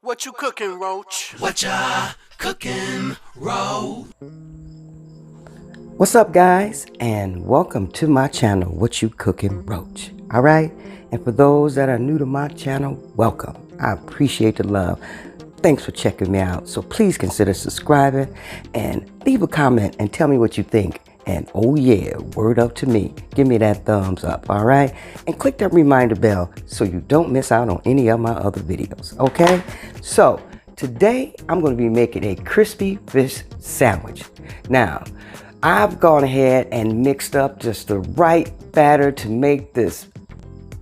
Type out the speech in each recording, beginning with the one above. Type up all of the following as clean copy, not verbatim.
What you cooking, Roach? What ya cooking, Ro? What's up, guys, and welcome to my channel, What You Cooking, Roach. All right, and for those that are new to my channel, welcome. I appreciate the love. Thanks for checking me out. So please consider subscribing and leave a comment and tell me what you think. And oh yeah, word up to me. Give me that thumbs up, all right? And click that reminder bell so you don't miss out on any of my other videos, okay? So today I'm going to be making a crispy fish sandwich. Now, I've gone ahead and mixed up just the right batter to make this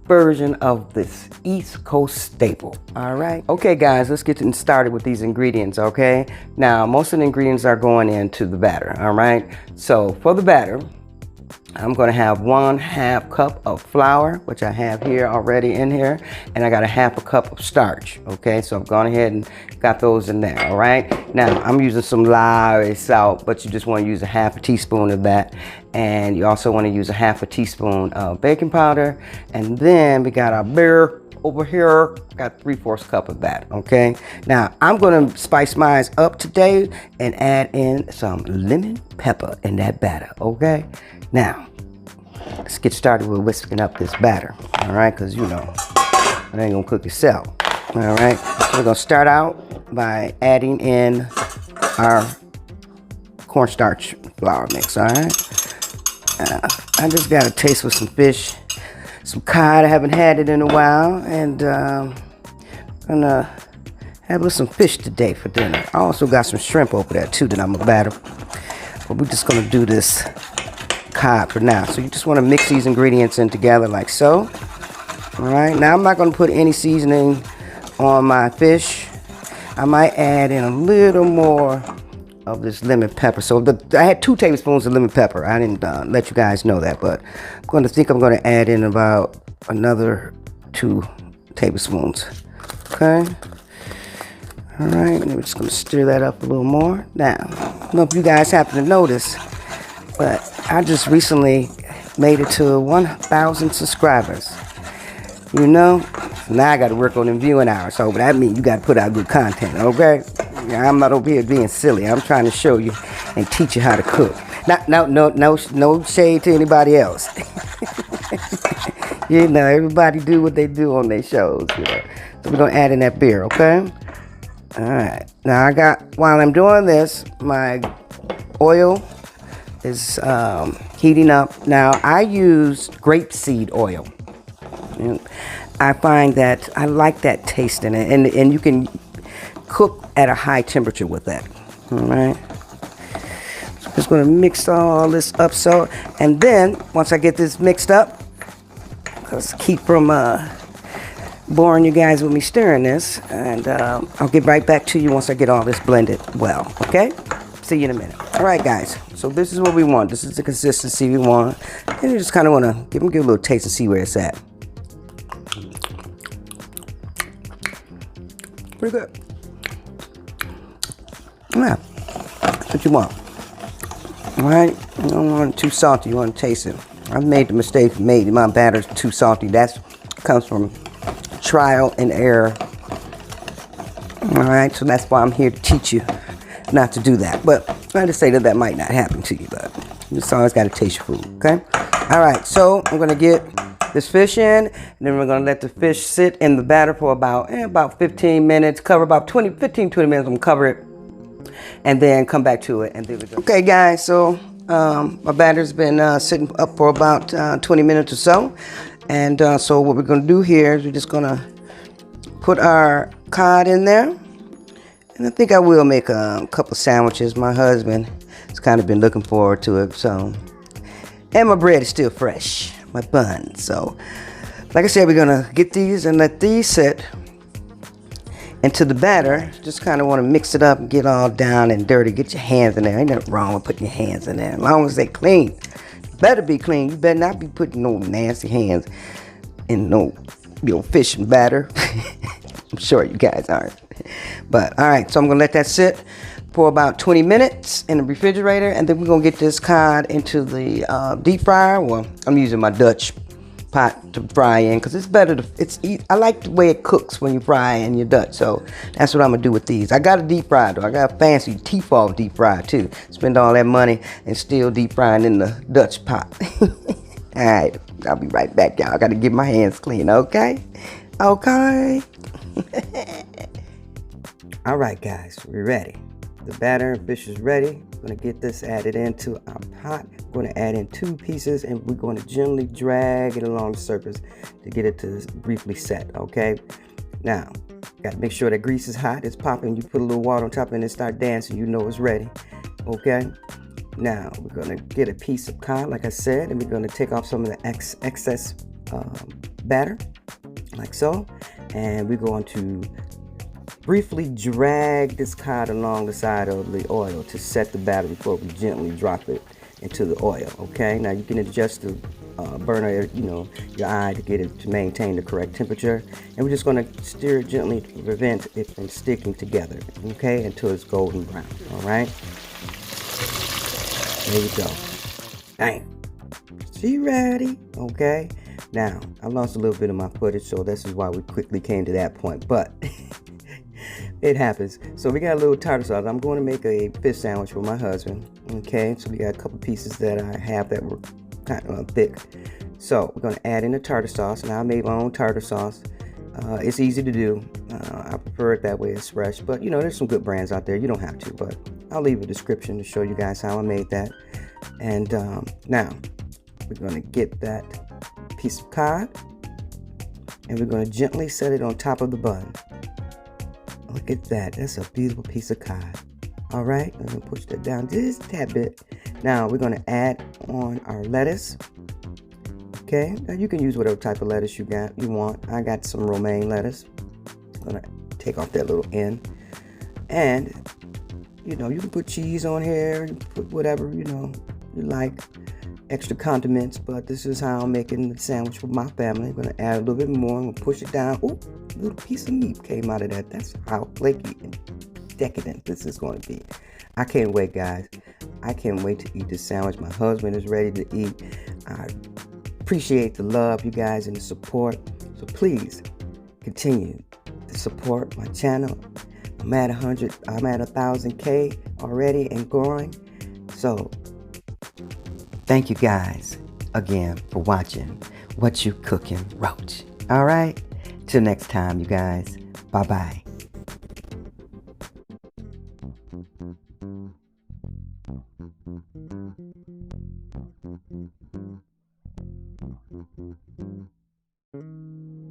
version of this East Coast staple. All right. Okay, guys, let's get started with these ingredients. Okay. Now, most of the ingredients are going into the batter. All right. So for the batter, I'm going to have 1/2 cup of flour, which I have here already in here, and I got 1/2 cup of starch. Okay, so I've gone ahead and got those in there. All right, now I'm using some Larweys Salt, but you just want to use 1/2 teaspoon of that, and you also want to use 1/2 teaspoon of baking powder, and then we got our beer over here. Got 3/4 cup of that. Okay, now I'm going to spice mine up today and add in some lemon pepper in that batter. Okay. Now, let's get started with whisking up this batter, all right, because you know, it ain't gonna cook itself, all right? We're gonna start out by adding in our cornstarch flour mix, all right? I just got a taste with some fish, some cod. I haven't had it in a while, and gonna have with some fish today for dinner. I also got some shrimp over there too that I'm gonna batter, but we're just gonna do this cod for now. So you just want to mix these ingredients in together like so. All right, now I'm not going to put any seasoning on my fish. I might add in a little more of this lemon pepper. So I had 2 tablespoons of lemon pepper. I didn't let you guys know that, but I'm going to add in about another 2 tablespoons. Okay. All right, and we're just going to stir that up a little more. Now, I don't know if you guys happen to notice, but I just recently made it to 1,000 subscribers. You know, now I got to work on them viewing hours. So that means you got to put out good content, okay? I'm not over here being silly. I'm trying to show you and teach you how to cook. No shade to anybody else. You know, everybody do what they do on their shows. You know, so we're gonna add in that beer, okay? All right. Now while I'm doing this, my oil is heating up. Now I use grapeseed oil. And I find that I like that taste in it, and you can cook at a high temperature with that. All right. So I'm just going to mix all this up. And then once I get this mixed up, let's keep from boring you guys with me stirring this, and I'll get right back to you once I get all this blended well. Okay. See you in a minute. All right, guys. So this is what we want. This is the consistency we want. And you just kind of want to give a little taste and see where it's at. Pretty good. Yeah, that's what you want. All right. You don't want it too salty. You want to taste it. I've made the mistake of making my batter too salty. That comes from trial and error. All right. So that's why I'm here to teach you not to do that. But I just say that might not happen to you, but you just always got to taste your food, okay? All right, so I'm going to get this fish in, and then we're going to let the fish sit in the batter for about 15 minutes, cover about 20 minutes. I'm going to cover it, and then come back to it. And then okay, guys, so my batter's been sitting up for about 20 minutes or so. And so what we're going to do here is we're just going to put our cod in there. And I think I will make a couple sandwiches. My husband has kind of been looking forward to it. So, and my bread is still fresh, my bun. So, like I said, we're gonna get these and let these sit into the batter. Just kind of want to mix it up and get all down and dirty. Get your hands in there. Ain't nothing wrong with putting your hands in there, as long as they clean. You better be clean. You better not be putting no nasty hands in no fish and batter. I'm sure you guys aren't. But all right, so I'm gonna let that sit for about 20 minutes in the refrigerator, and then we're gonna get this cod into the deep fryer. Well, I'm using my Dutch pot to fry in because it's better. I like the way it cooks when you fry in your Dutch. So that's what I'm gonna do with these. I got a deep fry though. I got a fancy Tefal deep fry too. Spend all that money and still deep frying in the Dutch pot. All right, I'll be right back, y'all. I gotta get my hands clean, okay? Okay. All right, guys, we're ready. The batter and fish is ready. We're gonna get this added into our pot. We're gonna add in 2 pieces and we're gonna gently drag it along the surface to get it to briefly set, okay? Now, gotta make sure that grease is hot, it's popping. You put a little water on top and it start dancing, you know it's ready, okay? Now, we're gonna get a piece of cod, like I said, and we're gonna take off some of the excess batter, like so. And we're going to briefly drag this cod along the side of the oil to set the batter before we gently drop it into the oil, okay? Now, you can adjust the burner, your eye to get it to maintain the correct temperature. And we're just gonna stir it gently to prevent it from sticking together, okay, until it's golden brown, all right? There you go. Bang. She ready. Okay. Now, I lost a little bit of my footage, so this is why we quickly came to that point. But it happens. So we got a little tartar sauce. I'm going to make a fish sandwich for my husband. Okay. So we got a couple pieces that I have that were kind of thick. So we're going to add in the tartar sauce. Now I made my own tartar sauce. It's easy to do. I prefer it that way. It's fresh. But, there's some good brands out there. You don't have to, but I'll leave a description to show you guys how I made that. And now we're going to get that piece of cod and we're going to gently set it on top of the bun. Look at that. That's a beautiful piece of cod. All right. I'm going to push that down just a tad bit. Now we're going to add on our lettuce. Okay. Now you can use whatever type of lettuce you want. I got some romaine lettuce. I'm going to take off that little end. And you can put cheese on here, you put whatever, you like, extra condiments, but this is how I'm making the sandwich for my family. I'm going to add a little bit more. I'm going to push it down. Oh, a little piece of meat came out of that. That's how flaky and decadent this is going to be. I can't wait, guys. I can't wait to eat this sandwich. My husband is ready to eat. I appreciate the love, you guys, and the support. So please continue to support my channel. I'm at 1,000K already and growing. So thank you guys again for watching What You Cooking Roach. All right. Till next time, you guys. Bye-bye.